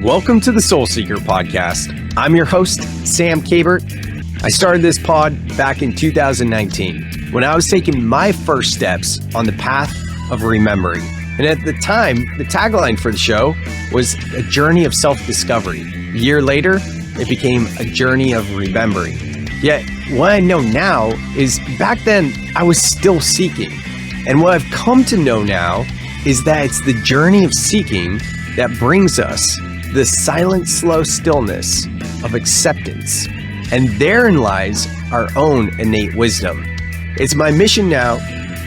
Welcome to the Soul Seeker podcast. I'm your host, Sam Kabert. I started this pod back in 2019 when I was taking my first steps on the path of remembering. And at the time, the tagline for the show was a journey of self-discovery. A year later, it became a journey of remembering. Yet, what I know now is back then, I was still seeking. And what I've come to know now is that it's the journey of seeking that brings us the silent, slow stillness of acceptance. And therein lies our own innate wisdom. It's my mission now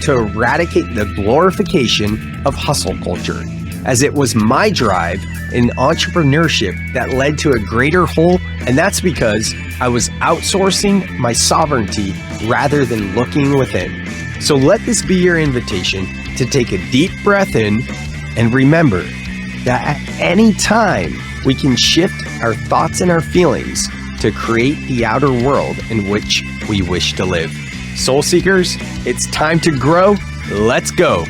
to eradicate the glorification of hustle culture, as it was my drive in entrepreneurship that led to a greater whole, and that's because I was outsourcing my sovereignty rather than looking within. So let this be your invitation to take a deep breath in and remember that at any time we can shift our thoughts and our feelings to create the outer world in which we wish to live. Soul Seekers, it's time to grow. Let's go.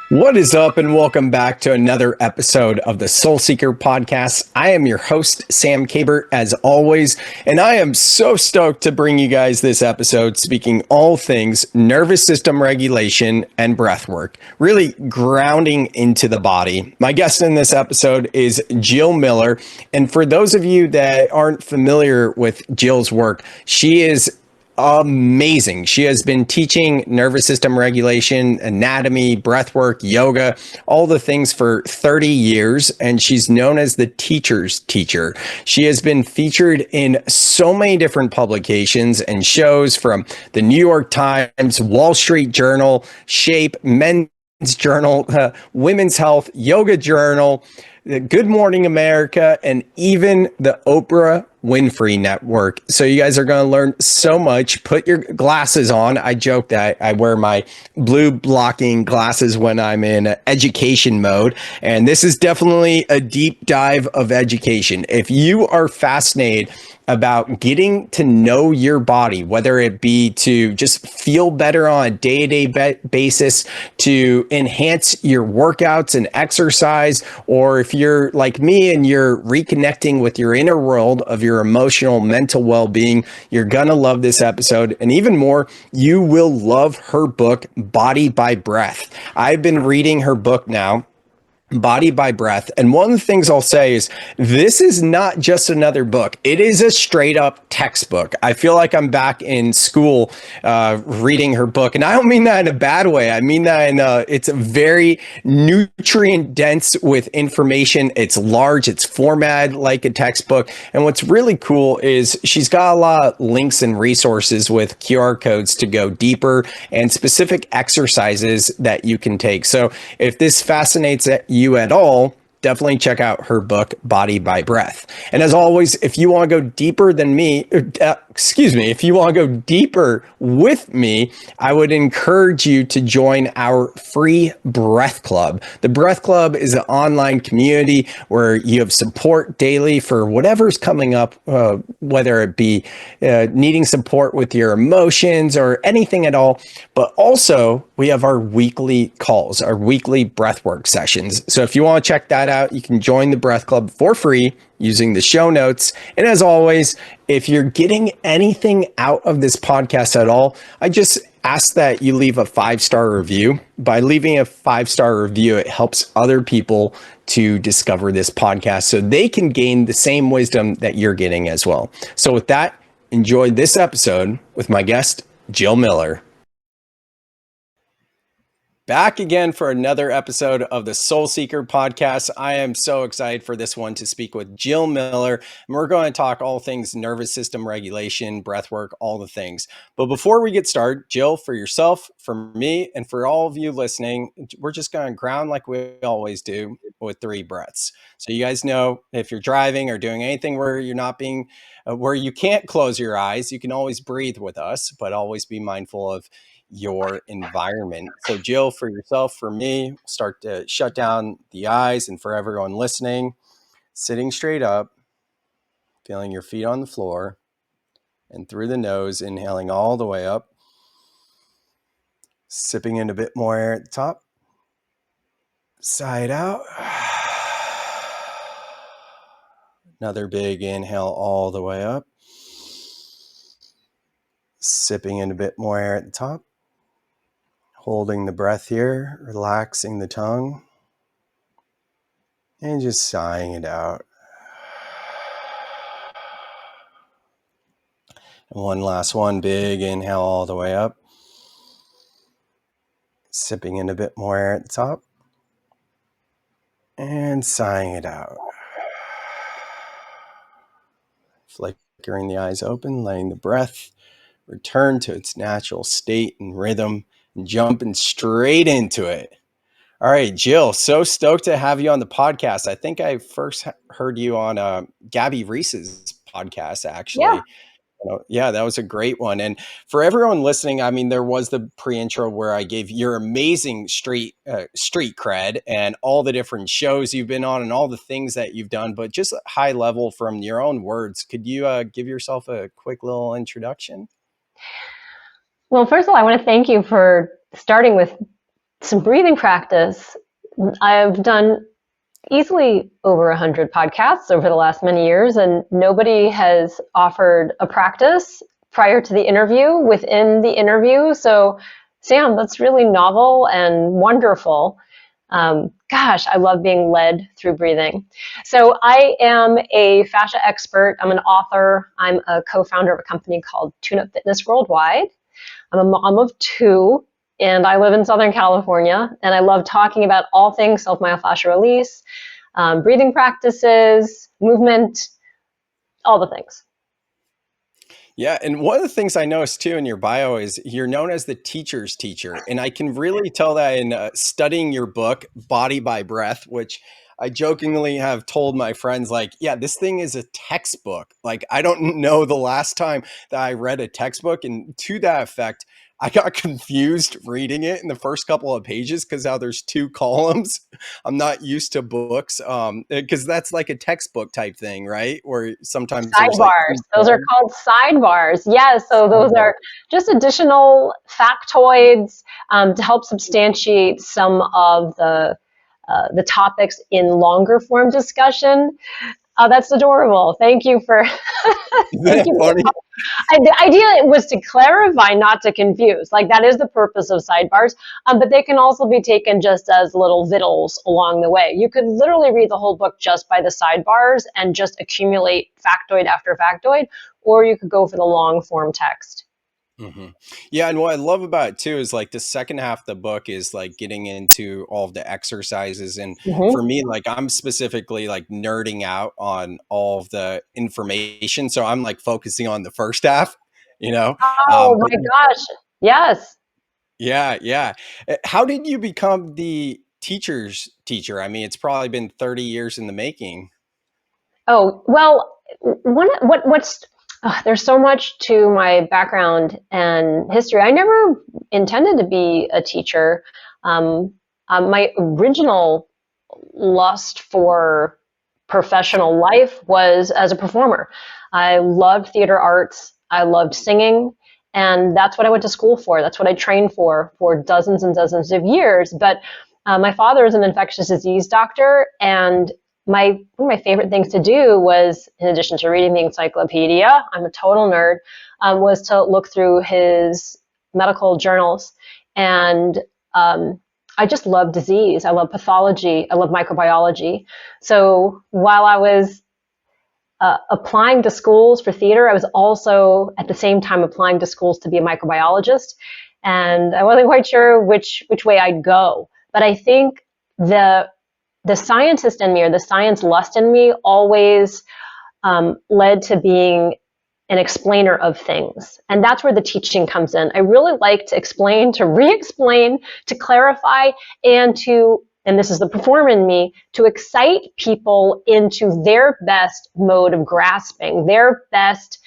What is up, and welcome back to another episode of the Soul Seeker podcast. I am your host, Sam Kabert, as always, and I am so stoked to bring you guys this episode speaking all things nervous system regulation and breath work, really grounding into the body. My guest in this episode is Jill Miller, and for those of you that aren't familiar with Jill's work, she is amazing. She has been teaching nervous system regulation, anatomy, breathwork, yoga, all the things for 30 years, and she's known as the teacher's teacher. She has been featured in so many different publications and shows, from the New York Times, Wall Street Journal, Shape, Men's Journal, Women's Health, Yoga Journal, Good Morning America, and even the Oprah Winfrey Network. So you guys are going to learn so much. Put your glasses on. I joke that I wear my blue blocking glasses when I'm in education mode. And this is definitely a deep dive of education. If you are fascinated about getting to know your body, whether it be to just feel better on a day-to-day basis, to enhance your workouts and exercise, or if you're like me and you're reconnecting with your inner world of your emotional, mental well-being, you're gonna love this episode. And even more, you will love her book, Body by Breath. I've been reading her book now, Body by Breath. And one of the things I'll say is this is not just another book. It is a straight up textbook. I feel like I'm back in school reading her book. And I don't mean that in a bad way. I mean that in it's very nutrient dense with information. It's large. It's formatted like a textbook. And what's really cool is she's got a lot of links and resources with QR codes to go deeper and specific exercises that you can take. So if this fascinates you at all, definitely check out her book, Body by Breath. And as always, if you want to go deeper than me, if you want to go deeper with me, I would encourage you to join our free Breath Club. The Breath Club is an online community where you have support daily for whatever's coming up, whether it be needing support with your emotions or anything at all. But also, we have our weekly calls, our weekly breathwork sessions. So if you want to check that out, you can join the Breath Club for free using the show notes. And as always, if you're getting anything out of this podcast at all, I just ask that you leave a 5-star review. By leaving a 5-star review, it helps other people to discover this podcast so they can gain the same wisdom that you're getting as well. So with that, enjoy this episode with my guest, Jill Miller. Back again for another episode of the Soul Seeker podcast. I am so excited for this one to speak with Jill Miller. And we're going to talk all things nervous system regulation, breathwork, all the things. But before we get started, Jill, for yourself, for me, and for all of you listening, we're just going to ground like we always do with 3 breaths. So you guys know, if you're driving or doing anything where you're not being, where you can't close your eyes, you can always breathe with us, but always be mindful of your environment. So Jill, for yourself, for me, start to shut down the eyes, and for everyone listening, sitting straight up, feeling your feet on the floor, and through the nose, inhaling all the way up, sipping in a bit more air at the top, Sigh it out. Another big inhale all the way up. Sipping in a bit more air at the top. Holding the breath here, relaxing the tongue. And just sighing it out. And one last one, big inhale all the way up. Sipping in a bit more air at the top. And sighing it out. Flickering the eyes open, letting the breath return to its natural state and rhythm, and jumping straight into it. All right, Jill, so stoked to have you on the podcast. I think I first heard you on Gabby Reese's podcast, actually. Yeah. Yeah, that was a great one. And for everyone listening, I mean, there was the pre-intro where I gave your amazing street cred and all the different shows you've been on and all the things that you've done, but just high level from your own words. Could you give yourself a quick little introduction? Well, first of all, I want to thank you for starting with some breathing practice. I've done easily over 100 podcasts over the last many years, and nobody has offered a practice prior to the interview, within the interview. So, Sam, that's really novel and wonderful. Gosh, I love being led through breathing. So I am a fascia expert. I'm an author. I'm a co-founder of a company called Tune Up Fitness Worldwide. I'm a mom of two, and I live in Southern California, and I love talking about all things self-myofascial release, breathing practices, movement, all the things. Yeah. And one of the things I noticed too in your bio is you're known as the teacher's teacher. And I can really tell that in studying your book, Body by Breath, which I jokingly have told my friends, like, yeah, this thing is a textbook. Like, I don't know the last time that I read a textbook. And to that effect, I got confused reading it in the first couple of pages because now there's two columns. I'm not used to books because that's like a textbook type thing, right? Where sometimes there's like Sidebars. two Those are columns. called sidebars. Yes. So those are just additional factoids to help substantiate some of the topics in longer form discussion. Oh, that's adorable. Thank you for Isn't thank that you. funny? The idea was to clarify, not to confuse. Like, that is the purpose of sidebars. But they can also be taken just as little vittles along the way. You could literally read the whole book just by the sidebars and just accumulate factoid after factoid, or you could go for the long form text. Mm-hmm. Yeah, and what I love about it too is like the second half of the book is like getting into all of the exercises. And for Mm-hmm. me, like I'm specifically like nerding out on all of the information. So I'm like focusing on the first half, you know? Oh But my gosh. Yes. yeah, yeah. How did you become the teacher's teacher? I mean, it's probably been 30 years in the making. Oh, well, what's there's so much to my background and history. I never intended to be a teacher. Um, my original lust for professional life was as a performer. I loved theater arts. I loved singing. And that's what I went to school for. That's what I trained for dozens and dozens of years. But my father is an infectious disease doctor, and one of my favorite things to do was, in addition to reading the encyclopedia, I'm a total nerd, was to look through his medical journals. And I just love disease. I love pathology. I love microbiology. So while I was applying to schools for theater, I was also at the same time applying to schools to be a microbiologist. And I wasn't quite sure which way I'd go. But I think the scientist in me, or the science lust in me, always led to being an explainer of things. And that's where the teaching comes in. I really like to explain, to re-explain, to clarify, and this is the performer in me, to excite people into their best mode of grasping, their best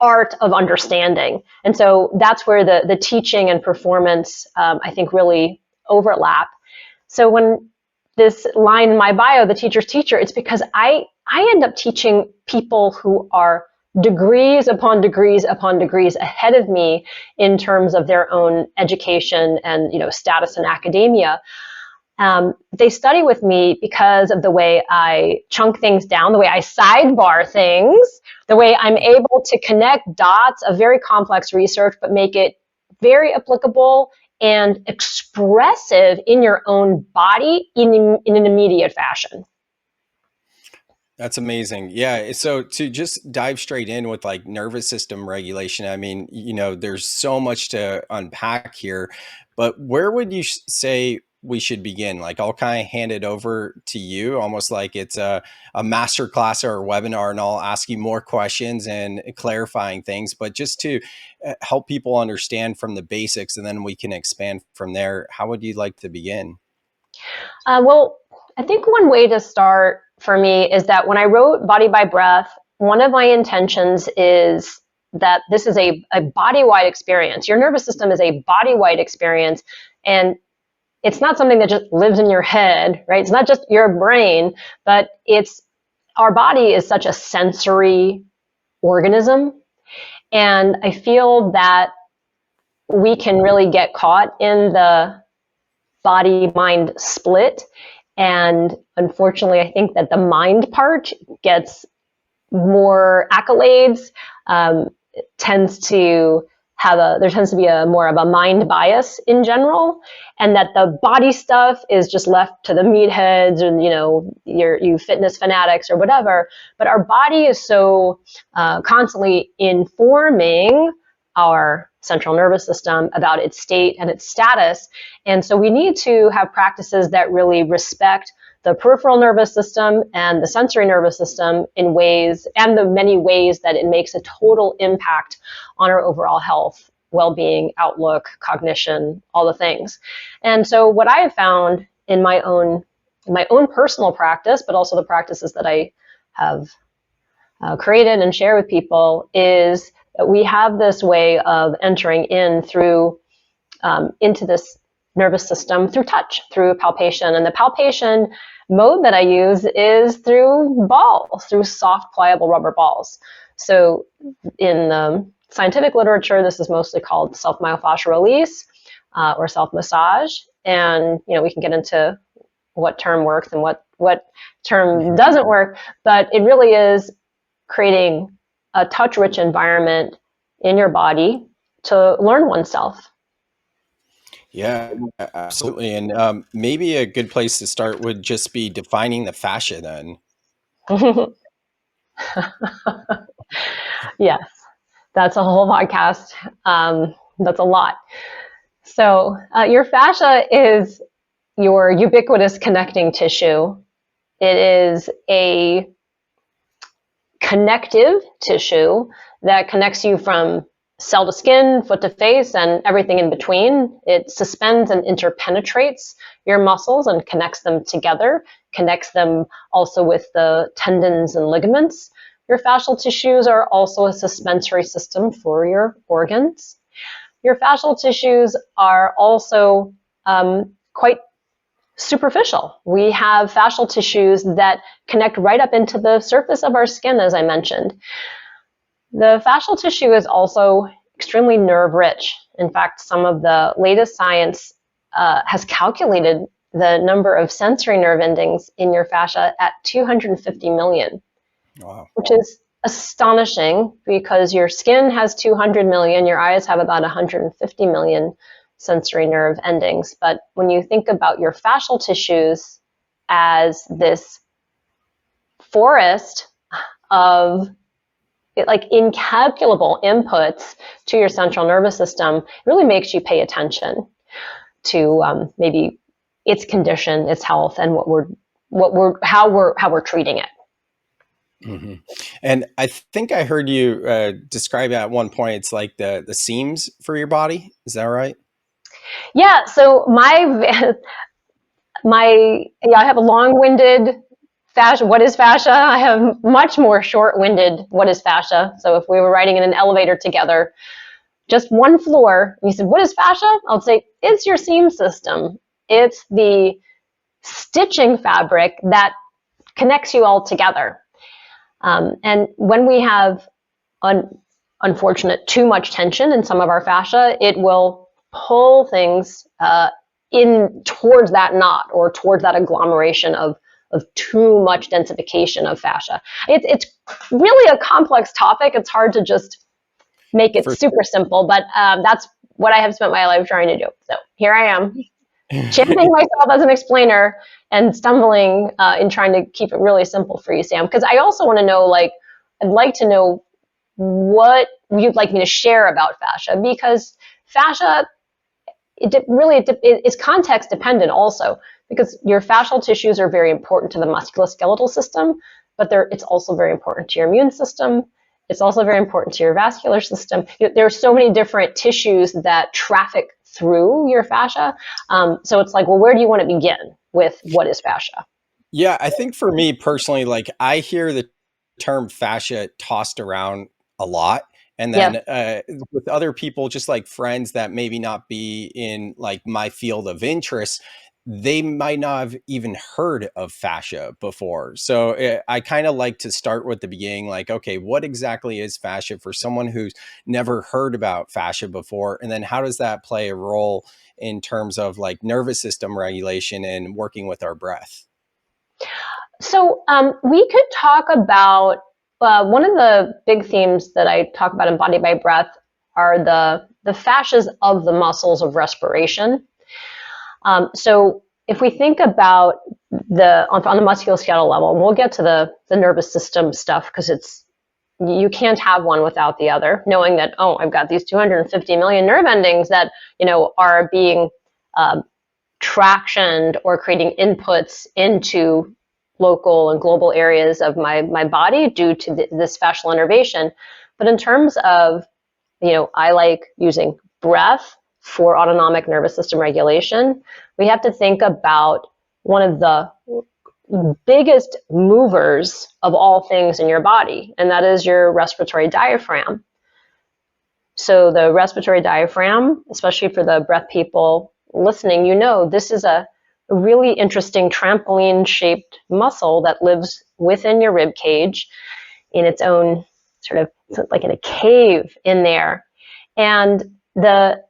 art of understanding. And so that's where the teaching and performance, I think, really overlap. So when this line in my bio, the teacher's teacher, it's because I end up teaching people who are degrees upon degrees upon degrees ahead of me in terms of their own education and status in academia. They study with me because of the way I chunk things down, the way I sidebar things, the way I'm able to connect dots of very complex research, but make it very applicable and expressive in your own body in an immediate fashion. That's amazing. Yeah. So to just dive straight in with like nervous system regulation, I mean, there's so much to unpack here, but where would you say we should begin? Like I'll kind of hand it over to you, almost like it's a master class or a webinar, and I'll ask you more questions and clarifying things, but just to help people understand from the basics, and then we can expand from there. How would you like to begin? Well, I think one way to start for me is that when I wrote Body by Breath, one of my intentions is that this is a body-wide experience. Your nervous system is a body-wide experience, and it's not something that just lives in your head, right? It's not just your brain, but our body is such a sensory organism. And I feel that we can really get caught in the body-mind split. And unfortunately, I think that the mind part gets more accolades, there tends to be more of a mind bias in general, and that the body stuff is just left to the meatheads and, you fitness fanatics or whatever. But our body is so constantly informing our central nervous system about its state and its status. And so we need to have practices that really respect the peripheral nervous system and the sensory nervous system in ways, and the many ways that it makes a total impact on our overall health, well-being, outlook, cognition, all the things. And so what I have found in my own personal practice, but also the practices that I have created and share with people, is that we have this way of entering into this nervous system through touch, through palpation. And the palpation mode that I use is through balls, through soft, pliable rubber balls. So in scientific literature, this is mostly called self-myofascial release or self-massage. And we can get into what term works and what term doesn't work, but it really is creating a touch-rich environment in your body to learn oneself. Yeah, absolutely. And maybe a good place to start would just be defining the fascia then. Yes, that's a whole podcast. That's a lot. So your fascia is your ubiquitous connecting tissue. It is a connective tissue that connects you from cell to skin, foot to face, and everything in between. It suspends and interpenetrates your muscles and connects them together, connects them also with the tendons and ligaments. Your fascial tissues are also a suspensory system for your organs. Your fascial tissues are also quite superficial. We have fascial tissues that connect right up into the surface of our skin, as I mentioned. The fascial tissue is also extremely nerve-rich. In fact, some of the latest science has calculated the number of sensory nerve endings in your fascia at 250 million, wow, which is astonishing because your skin has 200 million, your eyes have about 150 million sensory nerve endings. But when you think about your fascial tissues as this forest of incalculable inputs to your central nervous system, it really makes you pay attention to maybe its condition, its health, and how we're treating it. Mm-hmm. And I think I heard you describe at one point, it's like the seams for your body. Is that right? Yeah. So I have a long-winded fascia. What is fascia? I have much more short-winded. What is fascia? So if we were riding in an elevator together, just one floor, and you said, "What is fascia?" I'll say, "It's your seam system. It's the stitching fabric that connects you all together." And when we have unfortunate too much tension in some of our fascia, it will pull things in towards that knot or towards that agglomeration of too much densification of fascia. It's really a complex topic. It's hard to just make it super simple, but that's what I have spent my life trying to do. So here I am, championing myself as an explainer and stumbling in trying to keep it really simple for you, Sam. Because I also want to know, like, I'd like to know what you'd like me to share about fascia, because fascia, it's context dependent also, because your fascial tissues are very important to the musculoskeletal system, but it's also very important to your immune system. It's also very important to your vascular system. There are so many different tissues that traffic through your fascia. So it's like, well, where do you want to begin with what is fascia? Yeah, I think for me personally, like I hear the term fascia tossed around a lot. And then with other people, just like friends that maybe not be in like my field of interest, they might not have even heard of fascia before. So I kind of like to start with the beginning, like, okay, what exactly is fascia for someone who's never heard about fascia before? And then how does that play a role in terms of like nervous system regulation and working with our breath? So we could talk about one of the big themes that I talk about in Body by Breath are the fascias of the muscles of respiration. So if we think about on the musculoskeletal level, and we'll get to the nervous system stuff, because you can't have one without the other, knowing that, oh, I've got these 250 million nerve endings that, are being tractioned or creating inputs into local and global areas of my body due to this fascial innervation. But in terms of, I like using breath for autonomic nervous system regulation. We have to think about one of the biggest movers of all things in your body, and that is your respiratory diaphragm. So the respiratory diaphragm, especially for the breath people listening, this is a really interesting trampoline-shaped muscle that lives within your rib cage in its own sort of like in a cave in there. And the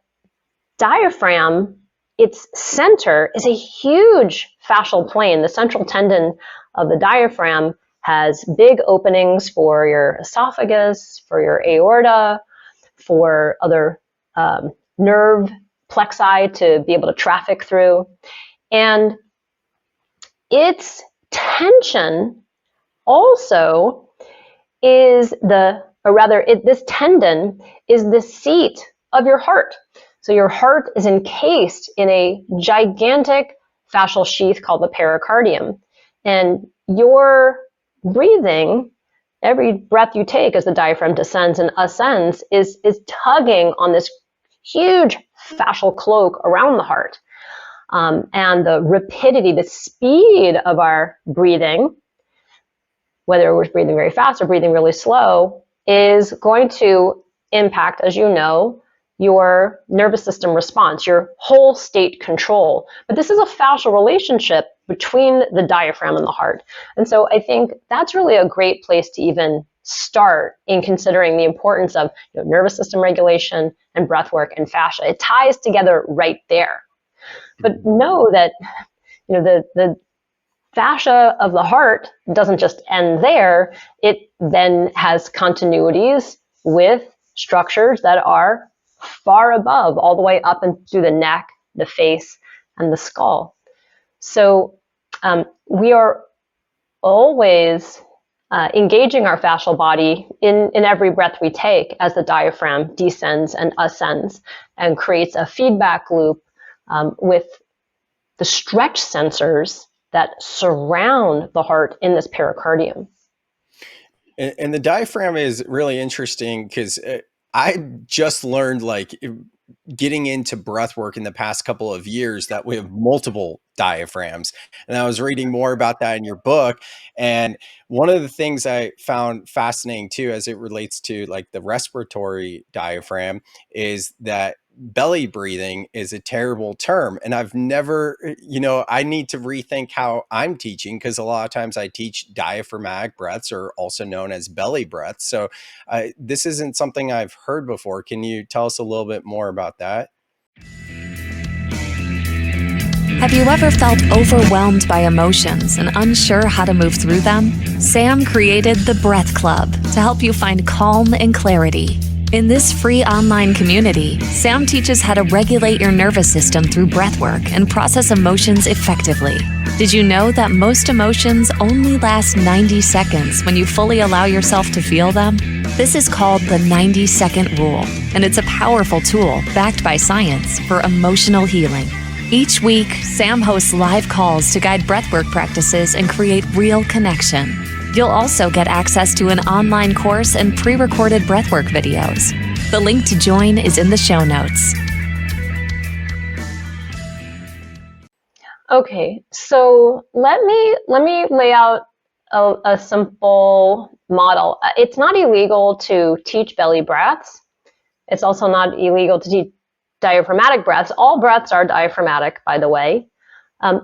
diaphragm, its center is a huge fascial plane. The central tendon of the diaphragm has big openings for your esophagus, for your aorta, for other nerve plexi to be able to traffic through. And its tension also is this tendon is the seat of your heart. So your heart is encased in a gigantic fascial sheath called the pericardium. And your breathing, every breath you take as the diaphragm descends and ascends, is tugging on this huge fascial cloak around the heart. And the rapidity, the speed of our breathing, whether we're breathing very fast or breathing really slow, is going to impact, as you know, your nervous system response, your whole state control. But this is a fascial relationship between the diaphragm and the heart. And so I think that's really a great place to even start in considering the importance of nervous system regulation and breath work and fascia. It ties together right there. But know that the fascia of the heart doesn't just end there. It then has continuities with structures that are far above, all the way up and through the neck, the face, and the skull. So we are always engaging our fascial body in every breath we take as the diaphragm descends and ascends and creates a feedback loop with the stretch sensors that surround the heart in this pericardium. And the diaphragm is really interesting because I just learned, like, getting into breath work in the past couple of years, that we have multiple diaphragms. And I was reading more about that in your book. And one of the things I found fascinating too, as it relates to like the respiratory diaphragm, is that belly breathing is a terrible term. And I've never, I need to rethink how I'm teaching, because a lot of times I teach diaphragmatic breaths, or also known as belly breaths. So this isn't something I've heard before. Can you tell us a little bit more about that? Have you ever felt overwhelmed by emotions and unsure how to move through them? Sam created the Breath Club to help you find calm and clarity. In this free online community, Sam teaches how to regulate your nervous system through breathwork and process emotions effectively. Did you know that most emotions only last 90 seconds when you fully allow yourself to feel them? This is called the 90-second rule, and it's a powerful tool backed by science for emotional healing. Each week, Sam hosts live calls to guide breathwork practices and create real connection. You'll also get access to an online course and pre-recorded breathwork videos. The link to join is in the show notes. Okay, so let me lay out a simple model. It's not illegal to teach belly breaths. It's also not illegal to teach diaphragmatic breaths. All breaths are diaphragmatic, by the way.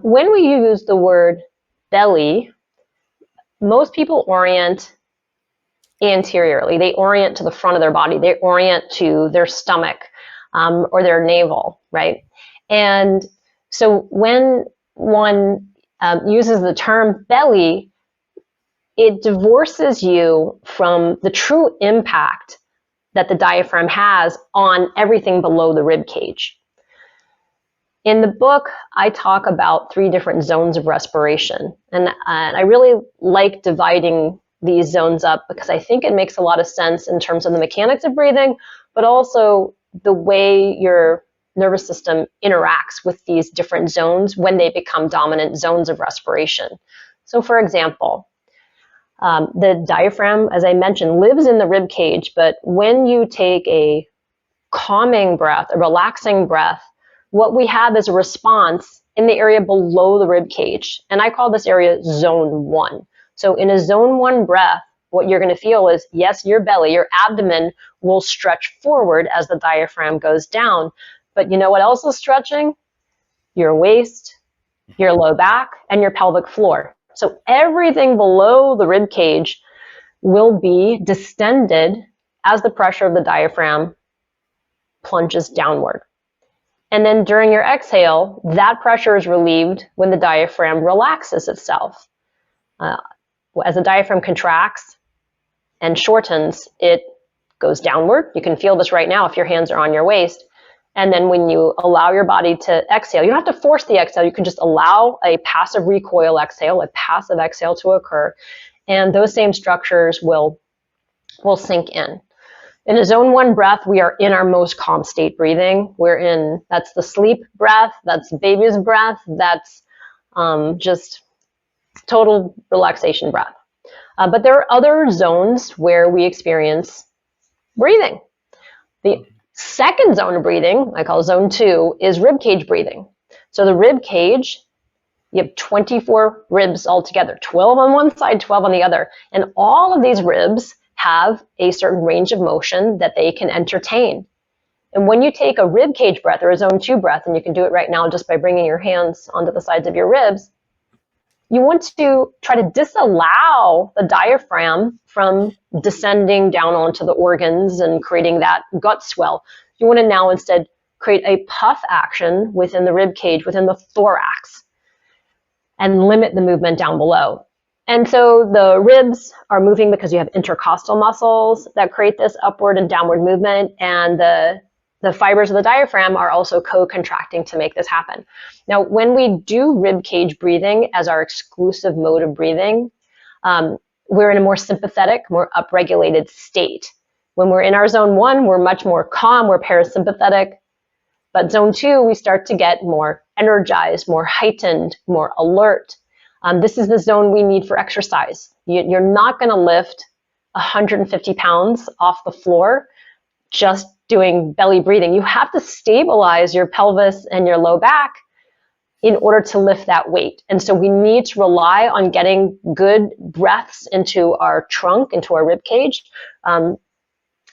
When we use the word belly, most people orient anteriorly. They orient to the front of their body. They orient to their stomach or their navel, right? And so when one uses the term belly, it divorces you from the true impact that the diaphragm has on everything below the rib cage. In the book, I talk about 3 different zones of respiration, and I really like dividing these zones up because I think it makes a lot of sense in terms of the mechanics of breathing, but also the way your nervous system interacts with these different zones when they become dominant zones of respiration. So for example, the diaphragm, as I mentioned, lives in the rib cage, but when you take a calming breath, a relaxing breath, what we have is a response in the area below the rib cage. And I call this area zone 1. So in a zone 1 breath, what you're going to feel is, yes, your belly, your abdomen will stretch forward as the diaphragm goes down. But you know what else is stretching? Your waist, your low back, and your pelvic floor. So everything below the rib cage will be distended as the pressure of the diaphragm plunges downward. And then during your exhale, that pressure is relieved when the diaphragm relaxes itself. As the diaphragm contracts and shortens, it goes downward. You can feel this right now if your hands are on your waist. And then when you allow your body to exhale, you don't have to force the exhale. You can just allow a passive recoil exhale, a passive exhale to occur. And those same structures will sink in. In a zone 1 breath, we are in our most calm state breathing. That's the sleep breath, that's baby's breath, that's just total relaxation breath. But there are other zones where we experience breathing. The second zone of breathing, I call zone 2, is rib cage breathing. So the rib cage, you have 24 ribs altogether, 12 on one side, 12 on the other. And all of these ribs have a certain range of motion that they can entertain. And when you take a rib cage breath or a zone 2 breath, and you can do it right now just by bringing your hands onto the sides of your ribs, you want to try to disallow the diaphragm from descending down onto the organs and creating that gut swell. You want to now instead create a puff action within the rib cage, within the thorax, and limit the movement down below. And so the ribs are moving because you have intercostal muscles that create this upward and downward movement, and the fibers of the diaphragm are also co-contracting to make this happen. Now, when we do rib cage breathing as our exclusive mode of breathing, we're in a more sympathetic, more upregulated state. When we're in our zone 1, we're much more calm, we're parasympathetic. But zone 2, we start to get more energized, more heightened, more alert. This is the zone we need for exercise. You're not going to lift 150 pounds off the floor just doing belly breathing. You have to stabilize your pelvis and your low back in order to lift that weight. And so we need to rely on getting good breaths into our trunk, into our rib cage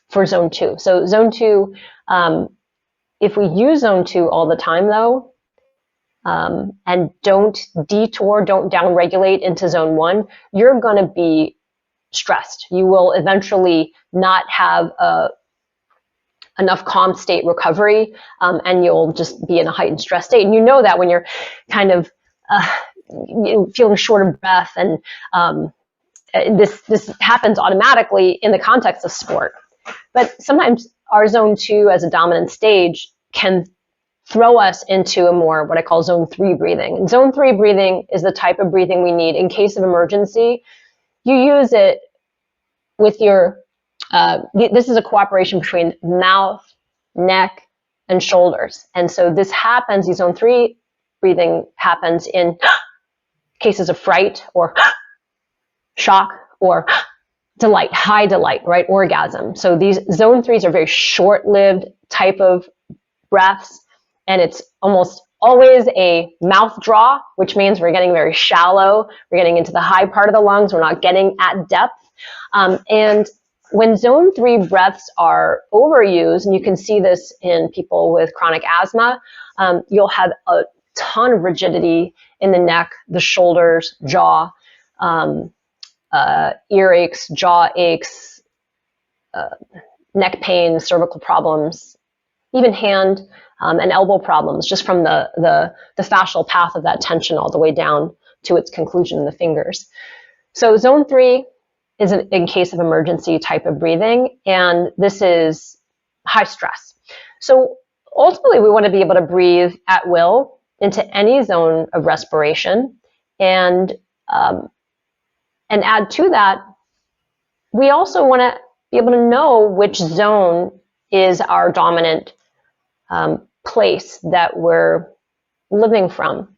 for zone 2. So zone 2, if we use zone 2 all the time though, and don't detour, don't downregulate into zone 1, you're going to be stressed. You will eventually not have enough calm state recovery, and you'll just be in a heightened stress state. And you know that when you're kind of feeling short of breath, and this happens automatically in the context of sport. But sometimes our zone 2 as a dominant stage can throw us into a more what I call zone 3 breathing. And zone 3 breathing is the type of breathing we need in case of emergency. You use it with your, this is a cooperation between mouth, neck, and shoulders. And so this happens, the zone 3 breathing happens in cases of fright or shock or delight, high delight, right? Orgasm. So these zone 3s are very short-lived type of breaths, and it's almost always a mouth draw, which means we're getting very shallow. We're getting into the high part of the lungs. We're not getting at depth. And when zone 3 breaths are overused, and you can see this in people with chronic asthma, you'll have a ton of rigidity in the neck, the shoulders, jaw, earaches, jaw aches, neck pain, cervical problems, even hand and elbow problems, just from the fascial path of that tension all the way down to its conclusion in the fingers. So zone 3 is an in case of emergency type of breathing, and this is high stress. So ultimately, we want to be able to breathe at will into any zone of respiration, and add to that, we also want to be able to know which zone is our dominant place that we're living from.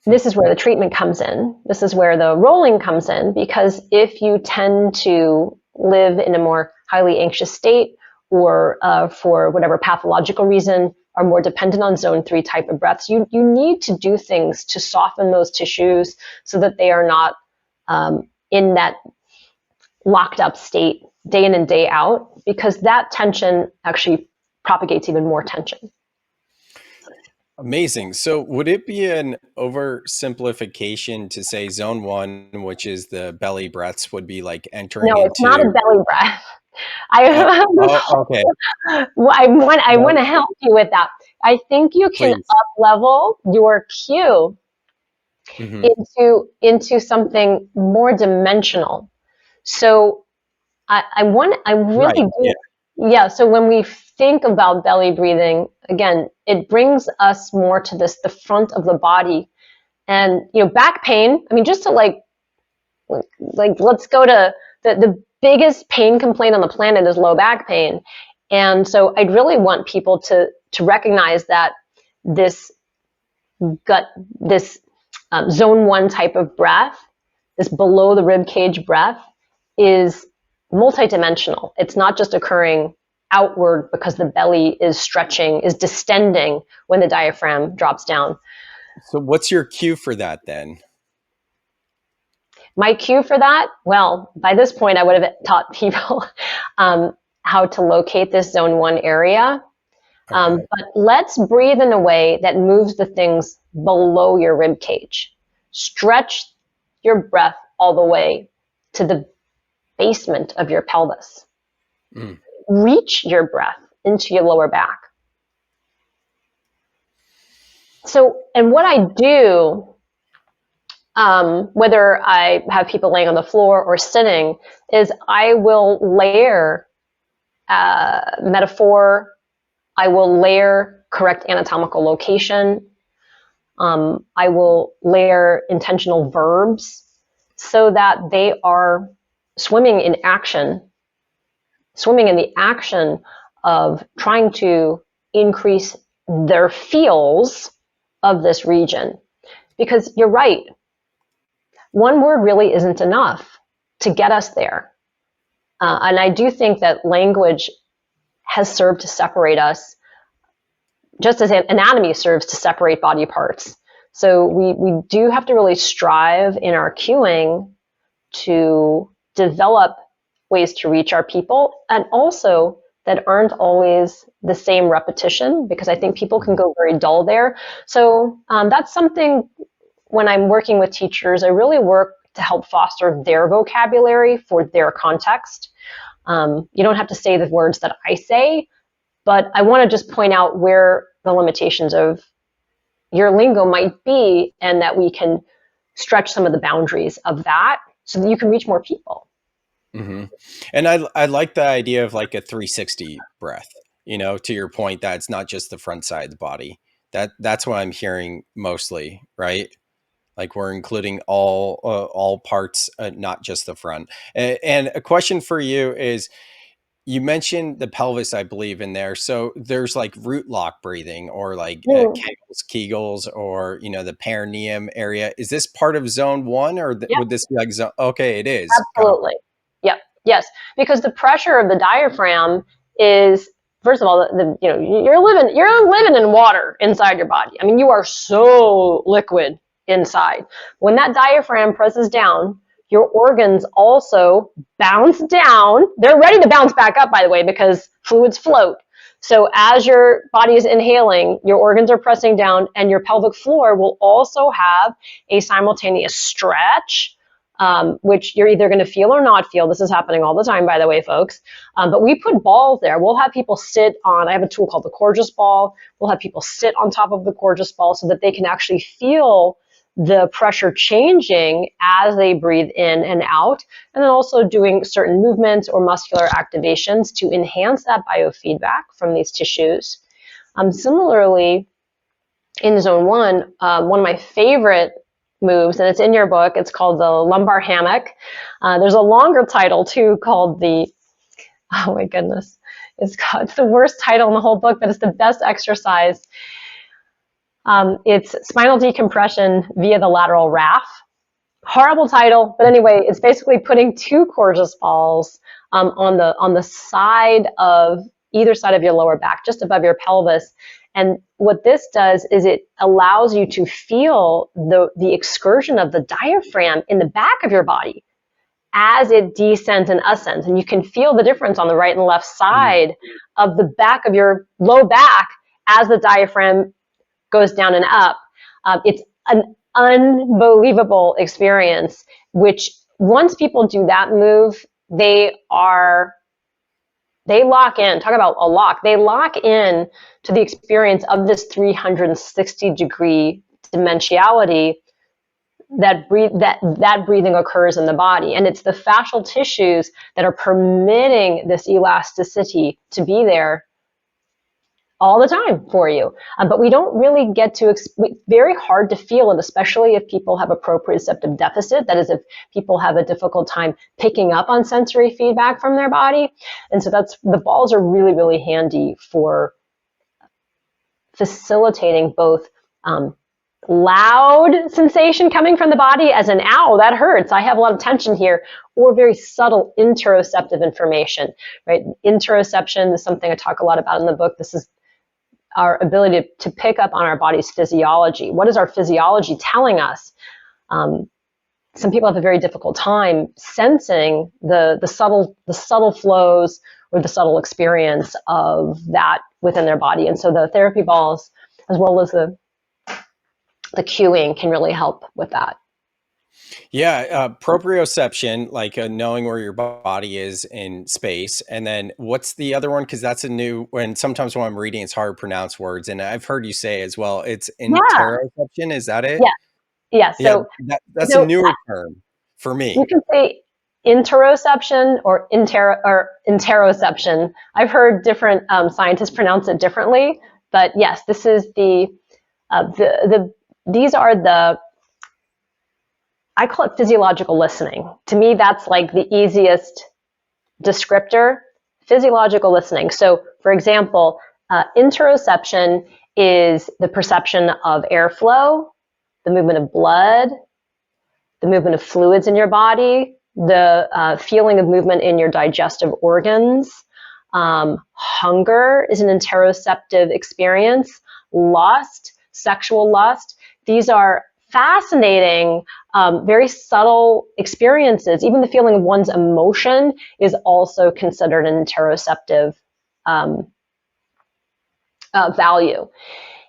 This is where the treatment comes in. This is where the rolling comes in, because if you tend to live in a more highly anxious state, or for whatever pathological reason are more dependent on zone 3 type of breaths, you need to do things to soften those tissues so that they are not in that locked up state day in and day out, because that tension actually propagates even more tension. Amazing. So would it be an oversimplification to say zone 1, which is the belly breaths, would be like entering into... No, it's not a belly breath. Okay. Well, I want to help you with that. I think you can up-level your cue into something more dimensional. So I really do. Yeah. Yeah. So when we think about belly breathing, again, it brings us more to the front of the body, and back pain. I mean, just to like let's go to the biggest pain complaint on the planet is low back pain. And so I'd really want people to recognize that this zone 1 type of breath, this below the rib cage breath, is multidimensional. It's not just occurring outward because the belly is stretching, is distending when the diaphragm drops down. So what's your cue for that then? My cue for that? Well, by this point, I would have taught people how to locate this zone 1 area. Okay. But let's breathe in a way that moves the things below your rib cage. Stretch your breath all the way to the basement of your pelvis. Reach your breath into your lower back. So, and what I do, whether I have people laying on the floor or sitting, is I will layer metaphor, I will layer correct anatomical location, I will layer intentional verbs so that they are swimming in the action of trying to increase their feels of this region. Because you're right, one word really isn't enough to get us there. And I do think that language has served to separate us, just as anatomy serves to separate body parts. So we do have to really strive in our cueing to develop ways to reach our people, and also that aren't always the same repetition, because I think people can go very dull there. So that's something, when I'm working with teachers, I really work to help foster their vocabulary for their context. You don't have to say the words that I say, but I want to just point out where the limitations of your lingo might be, and that we can stretch some of the boundaries of that so that you can reach more people. Mm-hmm. And I like the idea of like a 360 breath, to your point, that it's not just the front side of the body. That's what I'm hearing mostly, right? Like we're including all parts, not just the front. And a question for you is, you mentioned the pelvis, I believe, in there. So there's like root lock breathing, or like Kegels, or, the perineum area. Is this part of zone 1, or would this be like zone? Okay, it is. Absolutely. Yep. Yes. Because the pressure of the diaphragm is, first of all, you're living in water inside your body. I mean, you are so liquid inside. When that diaphragm presses down, your organs also bounce down. They're ready to bounce back up, by the way, because fluids float. So as your body is inhaling, your organs are pressing down, and your pelvic floor will also have a simultaneous stretch, which you're either going to feel or not feel. This is happening all the time, by the way, folks. But we put balls there. We'll have people sit on, I have a tool called the Gorgeous Ball. We'll have people sit on top of the Gorgeous Ball so that they can actually feel the pressure changing as they breathe in and out, and then also doing certain movements or muscular activations to enhance that biofeedback from these tissues. Similarly, in zone 1, one of my favorite moves, and it's in your book, it's called the lumbar hammock. There's a longer title too called oh my goodness, it's the worst title in the whole book, but it's the best exercise. It's spinal decompression via the lateral RAF. Horrible title, but anyway, it's basically putting 2 Gorgeous balls on the side of either side of your lower back, just above your pelvis. And what this does is it allows you to feel the excursion of the diaphragm in the back of your body as it descends and ascends. And you can feel the difference on the right and left side of the back of your low back as the diaphragm goes down and up. It's an unbelievable experience, which once people do that move, they lock in. Talk about a lock. They lock in to the experience of this 360-degree dimensionality that breathing occurs in the body. And it's the fascial tissues that are permitting this elasticity to be there all the time for you. But we don't really get to, very hard to feel it, especially if people have a proprioceptive deficit. That is, if people have a difficult time picking up on sensory feedback from their body. And so the balls are really, really handy for facilitating both loud sensation coming from the body, as an ow, that hurts, I have a lot of tension here, or very subtle interoceptive information, right? Interoception is something I talk a lot about in the book. This is our ability to pick up on our body's physiology. What is our physiology telling us? Some people have a very difficult time sensing the subtle flows or the subtle experience of that within their body. And so the therapy balls, as well as the cueing, can really help with that. Yeah, proprioception, like knowing where your body is in space. And then what's the other one? Because that's a new one. Sometimes when I'm reading, it's hard to pronounce words. And I've heard you say as well, it's interoception. Is that it? Yeah. So that's a newer term for me. You can say interoception or interoception. I've heard different scientists pronounce it differently. But yes, this is these are I call it physiological listening. To me, that's like the easiest descriptor, physiological listening. So, for example, interoception is the perception of airflow, the movement of blood, the movement of fluids in your body, the feeling of movement in your digestive organs. Hunger is an interoceptive experience. Lust, sexual lust. These are fascinating, very subtle experiences. Even the feeling of one's emotion is also considered an interoceptive value.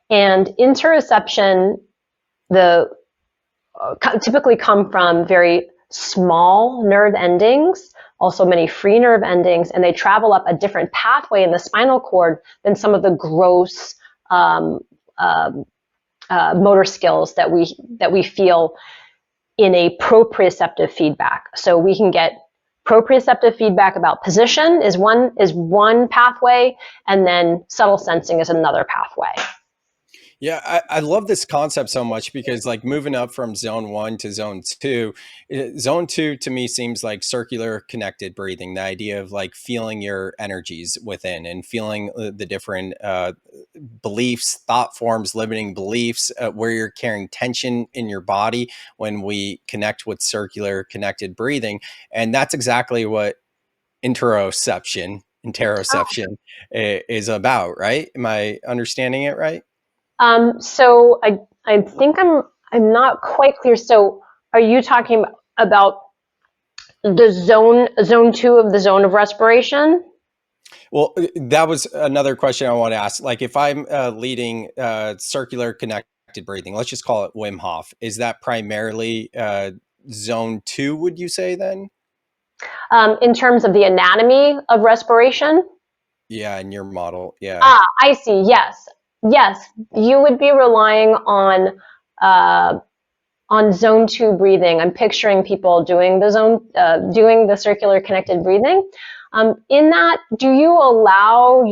And interoception, typically come from very small nerve endings, also many free nerve endings, and they travel up a different pathway in the spinal cord than some of the gross motor skills that we feel in a proprioceptive feedback. So we can get proprioceptive feedback about position is one pathway, and then subtle sensing is another pathway. Yeah, I love this concept so much because like moving up from zone 1 to zone 2 to me seems like circular connected breathing, the idea of like feeling your energies within and feeling the different beliefs, thought forms, limiting beliefs, where you're carrying tension in your body when we connect with circular connected breathing. And that's exactly what interoception is about, right? Am I understanding it right? So I think I'm not quite clear. So are you talking about the zone 2 of the zone of respiration? Well, that was another question I want to ask. Like, if I'm leading circular connected breathing, let's just call it Wim Hof, is that primarily zone 2, would you say then? In terms of the anatomy of respiration? Yeah, in your model. Yeah. I see. Yes. Yes. You would be relying on zone 2 breathing. I'm picturing people doing doing the circular connected breathing. In that, do you allow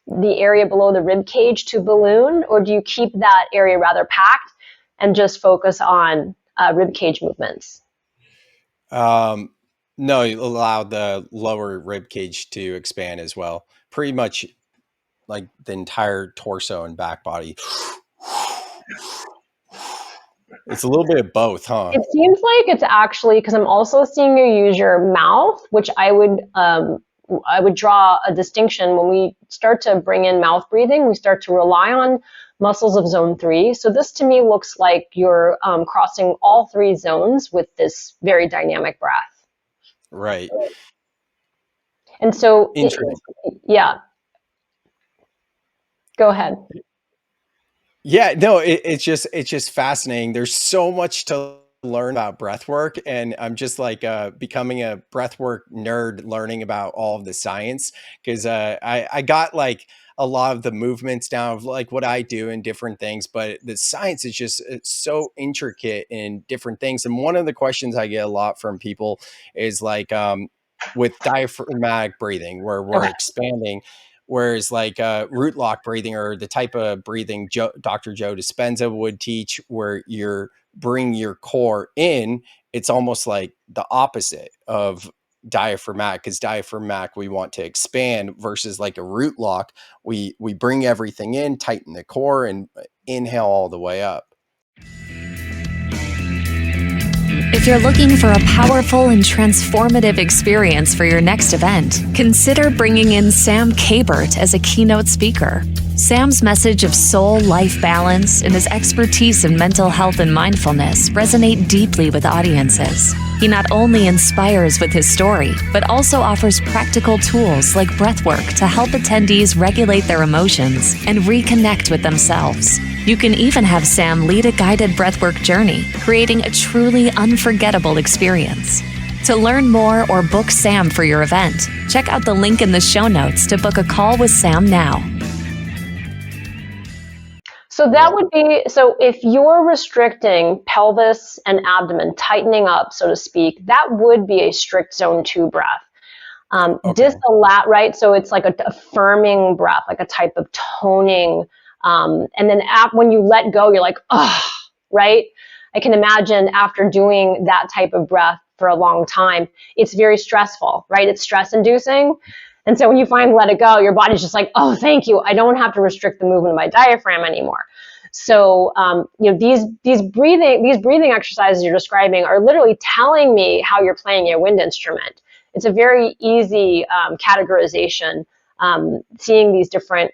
the area below the rib cage to balloon, or do you keep that area rather packed and just focus on rib cage movements? No, you allow the lower rib cage to expand as well. Pretty much like the entire torso and back body. It's a little bit of both, huh? It seems like it's actually, because I'm also seeing you use your mouth, which I would draw a distinction. When we start to bring in mouth breathing, we start to rely on muscles of zone 3. So this to me looks like you're crossing all 3 zones with this very dynamic breath. Right. And so, yeah, go ahead. Yeah, no, it's just fascinating. There's so much to learn about breath work, and I'm just like becoming a breath work nerd, learning about all of the science because I got like a lot of the movements down of like what I do and different things, but the science is just it's so intricate in different things. And one of the questions I get a lot from people is like with diaphragmatic breathing, where we're expanding. Whereas like root lock breathing or the type of breathing Dr. Joe Dispenza would teach where you're bringing your core in, it's almost like the opposite of diaphragmatic, because diaphragmatic we want to expand versus like a root lock, we bring everything in, tighten the core and inhale all the way up. If you're looking for a powerful and transformative experience for your next event, consider bringing in Sam Kabert as a keynote speaker. Sam's message of soul life balance and his expertise in mental health and mindfulness resonate deeply with audiences. He not only inspires with his story, but also offers practical tools like breathwork to help attendees regulate their emotions and reconnect with themselves. You can even have Sam lead a guided breathwork journey, creating a truly unforgettable experience. To learn more or book Sam for your event, check out the link in the show notes to book a call with Sam now. So that would be, so if you're restricting pelvis and abdomen, tightening up, so to speak, that would be a strict zone 2 breath. Right? So it's like a affirming breath, like a type of toning. And then when you let go, you're like, oh, right? I can imagine after doing that type of breath for a long time, it's very stressful, right? It's stress inducing. And so when you finally let it go, your body's just like, oh, thank you. I don't have to restrict the movement of my diaphragm anymore. So, these breathing exercises you're describing are literally telling me how you're playing a wind instrument. It's a very easy categorization, seeing these different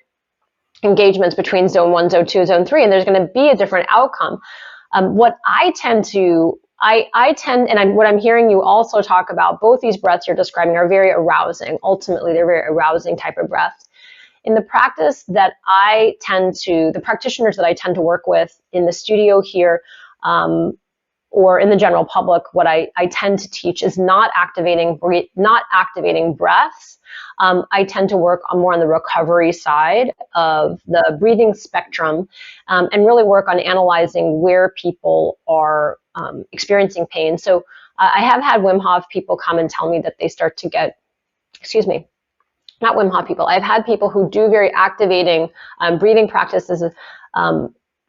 engagements between zone 1, zone 2, zone 3, and there's going to be a different outcome. What I'm hearing you also talk about, both these breaths you're describing are very arousing. Ultimately, they're very arousing type of breaths. In the practice that the practitioners that I tend to work with in the studio here, or in the general public, what I tend to teach is not activating breaths. I tend to work more on the recovery side of the breathing spectrum, and really work on analyzing where people are experiencing pain. So I have had Wim Hof people come and tell me that they start to get, not Wim Hof people, I've had people who do very activating breathing practices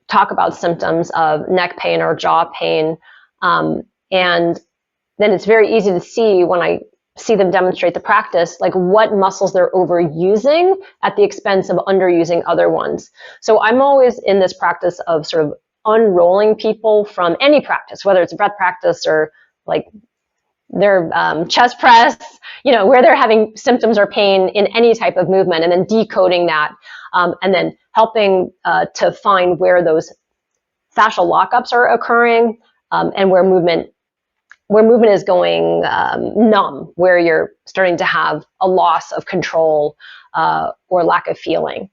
talk about symptoms of neck pain or jaw pain. And then it's very easy to see when I see them demonstrate the practice, like what muscles they're overusing at the expense of underusing other ones. So I'm always in this practice of sort of unrolling people from any practice, whether it's a breath practice or like their chest press, where they're having symptoms or pain in any type of movement, and then decoding that, and then helping to find where those fascial lockups are occurring, and where movement is going numb, where you're starting to have a loss of control or lack of feeling.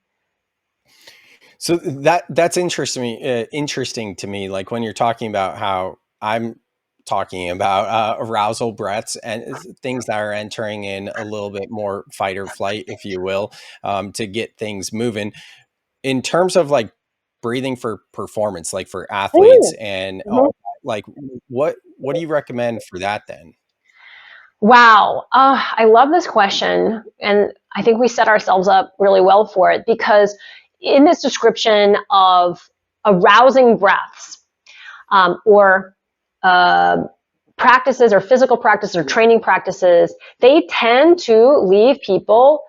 So that's interesting to me. Like when you're talking about how I'm talking about arousal breaths and things that are entering in a little bit more fight or flight, if you will, to get things moving. In terms of like breathing for performance, like for athletes and all that, like what do you recommend for that then? Wow. I love this question. And I think we set ourselves up really well for it, because in this description of arousing breaths, or practices or physical practices or training practices, they tend to leave people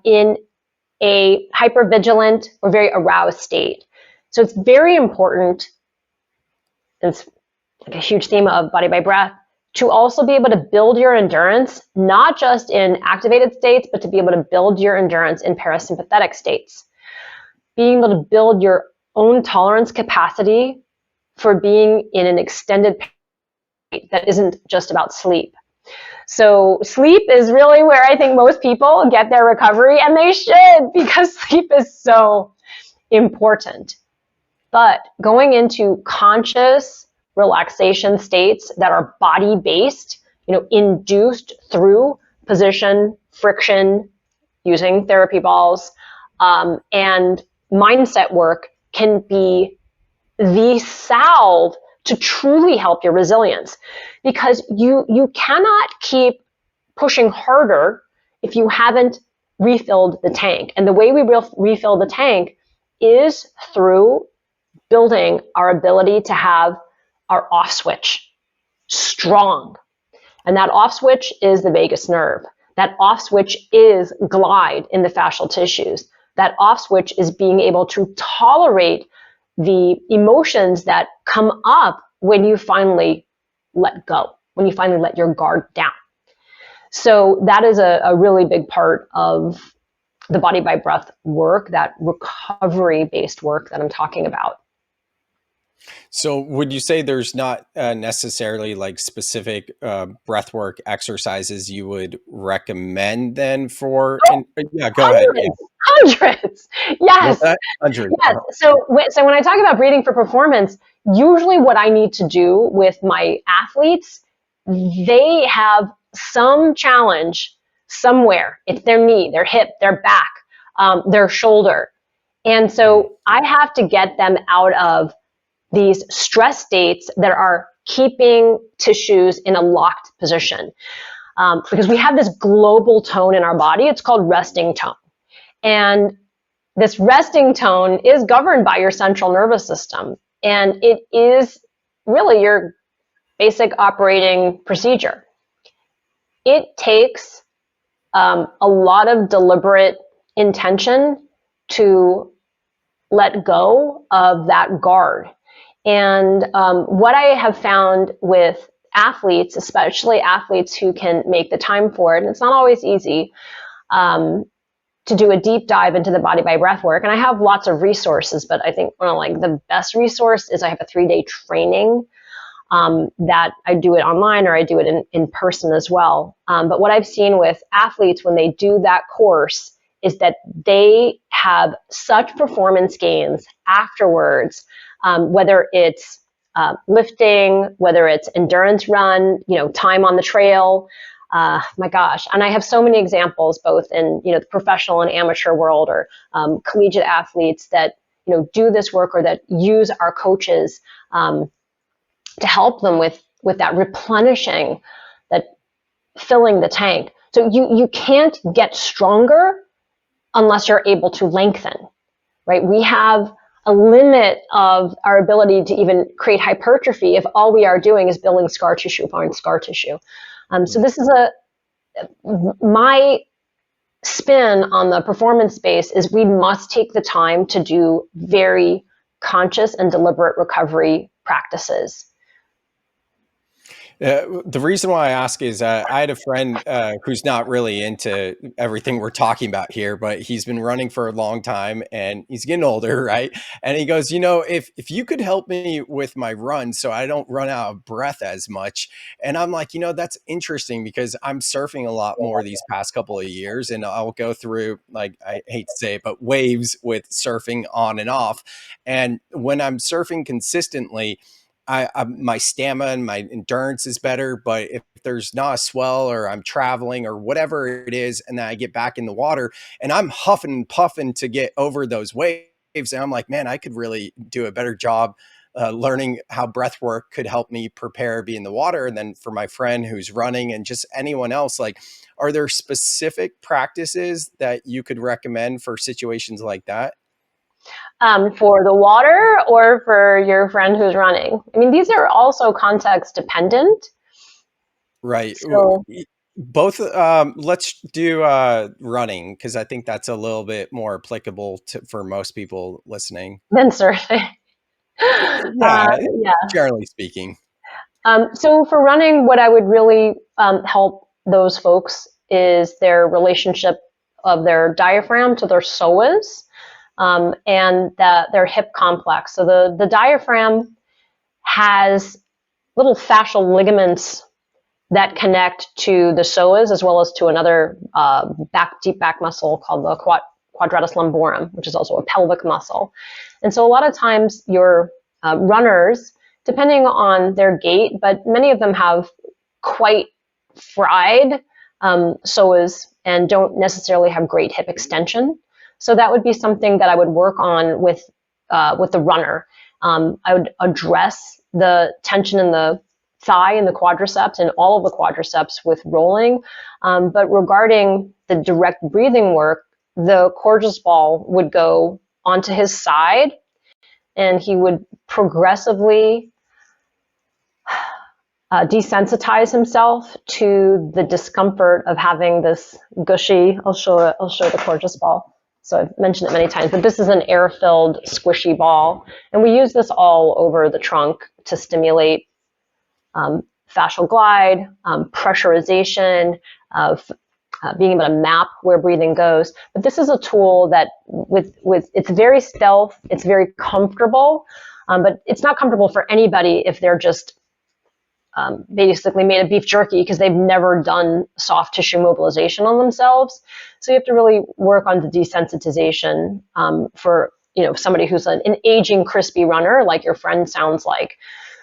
in a hypervigilant or very aroused state. So it's very important, it's like a huge theme of Body by Breath, to also be able to build your endurance, not just in activated states, but to be able to build your endurance in parasympathetic states. Being able to build your own tolerance capacity for being in an extended period that isn't just about sleep. So sleep is really where I think most people get their recovery, and they should, because sleep is so important. But going into conscious relaxation states that are body-based, induced through position, friction, using therapy balls, and mindset work can be the salve to truly help your resilience, because you cannot keep pushing harder if you haven't refilled the tank. And the way we refill the tank is through building our ability to have our off switch strong. And that off switch is the vagus nerve. That off switch is glide in the fascial tissues. That off switch is being able to tolerate the emotions that come up when you finally let go, when you finally let your guard down. So that is a really big part of the Body by Breath work, that recovery-based work that I'm talking about. So would you say there's not necessarily like specific breathwork exercises you would recommend then for? Yeah, go ahead. Yeah. Hundreds. Yes. Hundreds. Yes. So when I talk about breathing for performance, usually what I need to do with my athletes, they have some challenge somewhere. It's their knee, their hip, their back, their shoulder. And so I have to get them out of these stress states that are keeping tissues in a locked position. Because we have this global tone in our body. It's called resting tone. And this resting tone is governed by your central nervous system. And it is really your basic operating procedure. It takes a lot of deliberate intention to let go of that guard. And what I have found with athletes, especially athletes who can make the time for it, and it's not always easy, to do a deep dive into the Body by Breath work. And I have lots of resources, but I think one of like the best resource is I have a 3-day training that I do it online, or I do it in person as well. But what I've seen with athletes when they do that course is that they have such performance gains afterwards, whether it's lifting, whether it's endurance run, time on the trail. My gosh. And I have so many examples, both in, the professional and amateur world, or collegiate athletes that, do this work, or that use our coaches to help them with that replenishing, that filling the tank. So you can't get stronger unless you're able to lengthen, right? We have a limit of our ability to even create hypertrophy if all we are doing is building scar tissue upon scar tissue. So this is my spin on the performance space is we must take the time to do very conscious and deliberate recovery practices. The reason why I ask is I had a friend who's not really into everything we're talking about here, but he's been running for a long time and he's getting older, right? And he goes, if you could help me with my run so I don't run out of breath as much. And I'm like, that's interesting because I'm surfing a lot more these past couple of years, and I'll go through, like, I hate to say it, but waves with surfing on and off. And when I'm surfing consistently, my stamina and my endurance is better. But if there's not a swell, or I'm traveling or whatever it is, and then I get back in the water and I'm huffing and puffing to get over those waves, and I'm like, man, I could really do a better job learning how breath work could help me prepare, be in the water. And then for my friend who's running, and just anyone else, like, are there specific practices that you could recommend for situations like that? For the water or for your friend who's running? I mean, these are also context dependent. Right. So, Both. Let's do running, because I think that's a little bit more applicable for most people listening. then surfing. Yeah, Yeah. generally speaking. So for running, what I would really help those folks is their relationship of their diaphragm to their psoas, and their hip complex. So the diaphragm has little fascial ligaments that connect to the psoas, as well as to another deep back muscle called the quadratus lumborum, which is also a pelvic muscle. And so a lot of times your runners, depending on their gait, but many of them have quite fried psoas and don't necessarily have great hip extension. So that would be something that I would work on with the runner. I would address the tension in the thigh and the quadriceps and all of the quadriceps with rolling. But regarding the direct breathing work, the Corgis ball would go onto his side, and he would progressively desensitize himself to the discomfort of having this gushy. I'll show the Corgis ball. So I've mentioned it many times, but this is an air-filled squishy ball. And we use this all over the trunk to stimulate fascial glide, pressurization, of being able to map where breathing goes. But this is a tool that with it's very stealth, it's very comfortable, but it's not comfortable for anybody if they're just basically made of beef jerky because they've never done soft tissue mobilization on themselves. So you have to really work on the desensitization for somebody who's an aging crispy runner like your friend sounds like.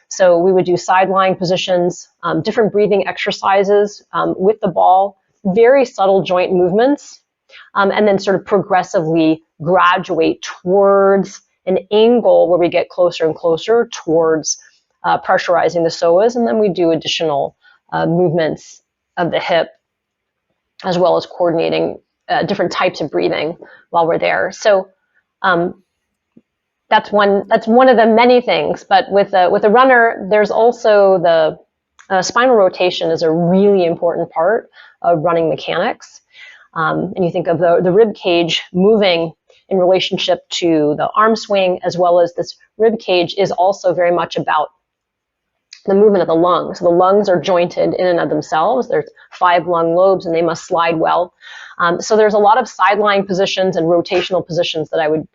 So we would do side lying positions, different breathing exercises with the ball, very subtle joint movements, and then sort of progressively graduate towards an angle where we get closer and closer towards pressurizing the psoas, and then we do additional movements of the hip, as well as coordinating different types of breathing while we're there. So that's one of the many things. But with a runner, there's also the spinal rotation is a really important part of running mechanics. And you think of the rib cage moving in relationship to the arm swing, as well as this rib cage is also very much about the movement of the lungs. So the lungs are jointed in and of themselves. There's 5 lung lobes, and they must slide well. So there's a lot of side-lying positions and rotational positions that I would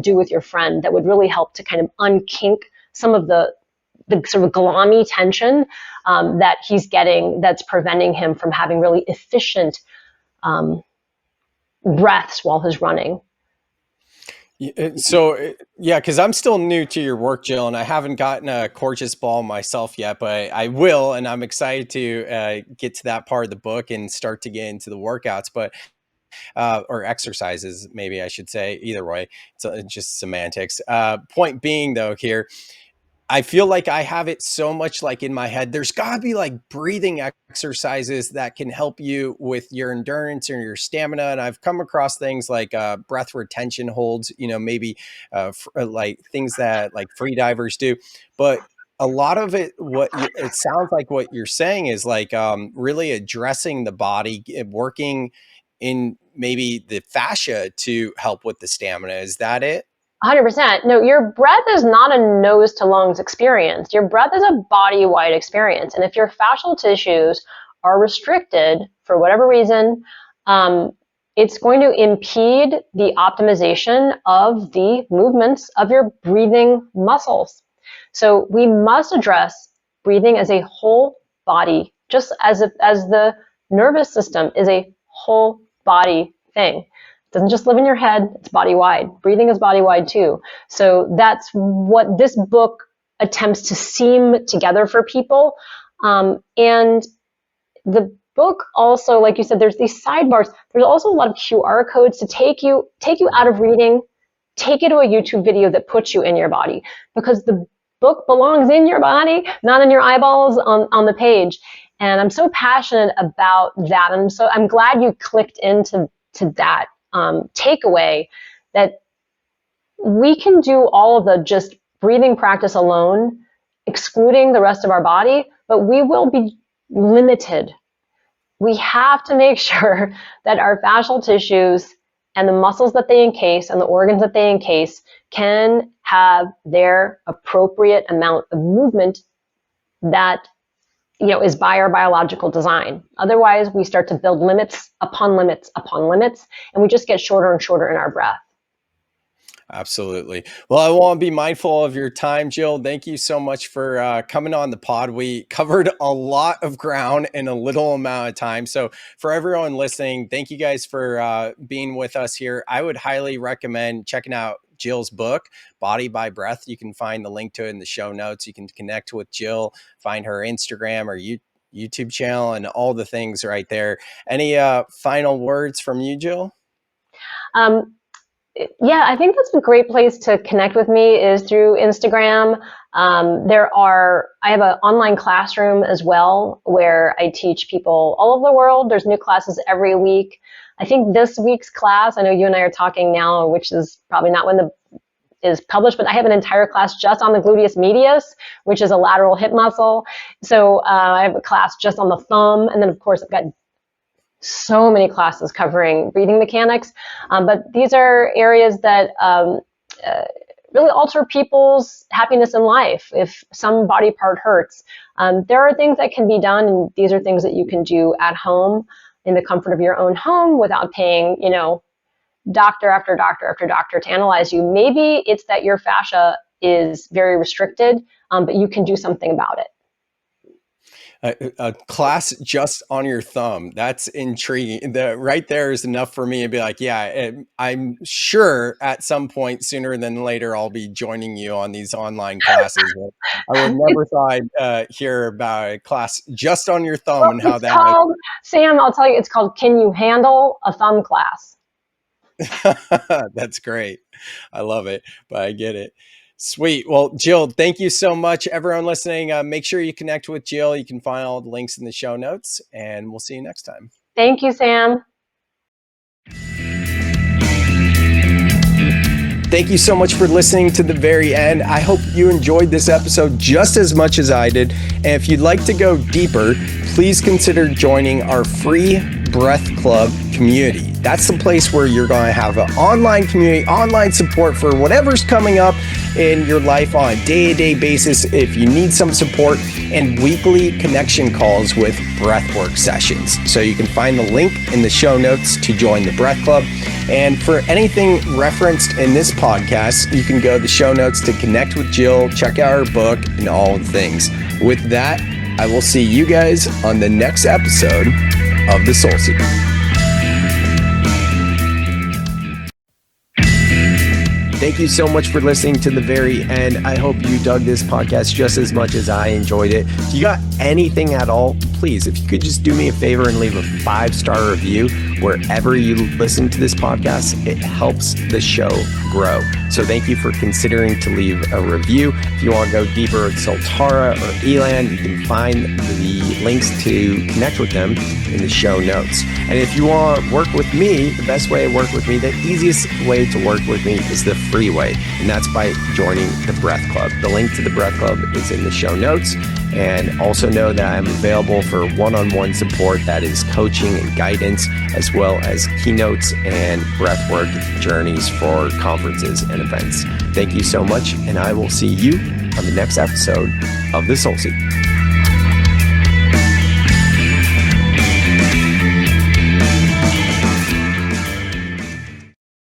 do with your friend that would really help to kind of unkink some of the sort of glommy tension that he's getting that's preventing him from having really efficient breaths while he's running. Yeah, because I'm still new to your work, Jill, and I haven't gotten a Gorgeous ball myself yet, but I will, and I'm excited to get to that part of the book and start to get into the workouts, but or exercises, maybe I should say. Either way, it's just semantics. Point being, though, here, I feel like I have it so much like in my head. There's got to be like breathing exercises that can help you with your endurance or your stamina. And I've come across things like breath retention holds, maybe like things that like free divers do. But a lot of it, it sounds like what you're saying is like really addressing the body, working in maybe the fascia to help with the stamina. Is that it? 100%. No, your breath is not a nose to lungs experience. Your breath is a body-wide experience. And if your fascial tissues are restricted for whatever reason, it's going to impede the optimization of the movements of your breathing muscles. So we must address breathing as a whole body, just as the nervous system is a whole body thing. It doesn't just live in your head, it's body-wide. Breathing is body-wide too. So that's what this book attempts to seam together for people. And the book also, like you said, there's these sidebars. There's also a lot of QR codes to take you out of reading, take you to a YouTube video that puts you in your body, because the book belongs in your body, not in your eyeballs on the page. And I'm so passionate about that. And so I'm glad you clicked into that takeaway, that we can do all of the just breathing practice alone, excluding the rest of our body, but we will be limited. We have to make sure that our fascial tissues and the muscles that they encase and the organs that they encase can have their appropriate amount of movement that is by our biological design. Otherwise, we start to build limits upon limits upon limits, and we just get shorter and shorter in our breath. Absolutely. Well, I want to be mindful of your time, Jill. Thank you so much for coming on the pod. We covered a lot of ground in a little amount of time. So for everyone listening, thank you guys for being with us here. I would highly recommend checking out Jill's book, Body by Breath. You can find the link to it in the show notes. You can connect with Jill, find her Instagram or YouTube channel and all the things right there. Any final words from you, Jill? Yeah, I think that's a great place to connect with me is through Instagram. I have an online classroom as well where I teach people all over the world. There's new classes every week. I think this week's class, I know you and I are talking now, which is probably not when is published, but I have an entire class just on the gluteus medius, which is a lateral hip muscle. So I have a class just on the thumb. And then of course I've got so many classes covering breathing mechanics. But these are areas that really alter people's happiness in life. If some body part hurts, there are things that can be done. And these are things that you can do at home in the comfort of your own home without paying, doctor after doctor after doctor to analyze you. Maybe it's that your fascia is very restricted, but you can do something about it. A class just on your thumb. That's intriguing. Right there is enough for me to be like, yeah, I'm sure at some point sooner than later, I'll be joining you on these online classes. I would never thought I'd hear about a class just on your thumb and how that. Sam, I'll tell you, it's called Can You Handle a Thumb Class? That's great. I love it, but I get it. Sweet. Well, Jill, thank you so much. Everyone listening, make sure you connect with Jill. You can find all the links in the show notes, and we'll see you next time. Thank you, Sam. Thank you so much for listening to the very end. I hope you enjoyed this episode just as much as I did. And if you'd like to go deeper, please consider joining our free Breath Club community. That's the place where you're going to have an online community, online support for whatever's coming up in your life on a day-to-day basis if you need some support, and weekly connection calls with breathwork sessions. So you can find the link in the show notes to join the Breath Club. And for anything referenced in this podcast, you can go to the show notes to connect with Jill, check out her book, and all the things. With that, I will see you guys on the next episode of the Soul Seeker. Thank you so much for listening to the very end. I hope you dug this podcast just as much as I enjoyed it. If you got anything at all, please, if you could just do me a favor and leave a 5-star review wherever you listen to this podcast, it helps the show grow. So thank you for considering to leave a review. If you want to go deeper with Soltara or Elan, you can find the links to connect with them in the show notes. And if you want to work with me, the best way to work with me, the easiest way to work with me is the free way, and that's by joining the Breath Club. The link to the Breath Club is in the show notes. And also know that I'm available for one-on-one support, that is coaching and guidance, as well as keynotes and breathwork journeys for conferences and events. Thank you so much, and I will see you on the next episode of The Soul Seeker.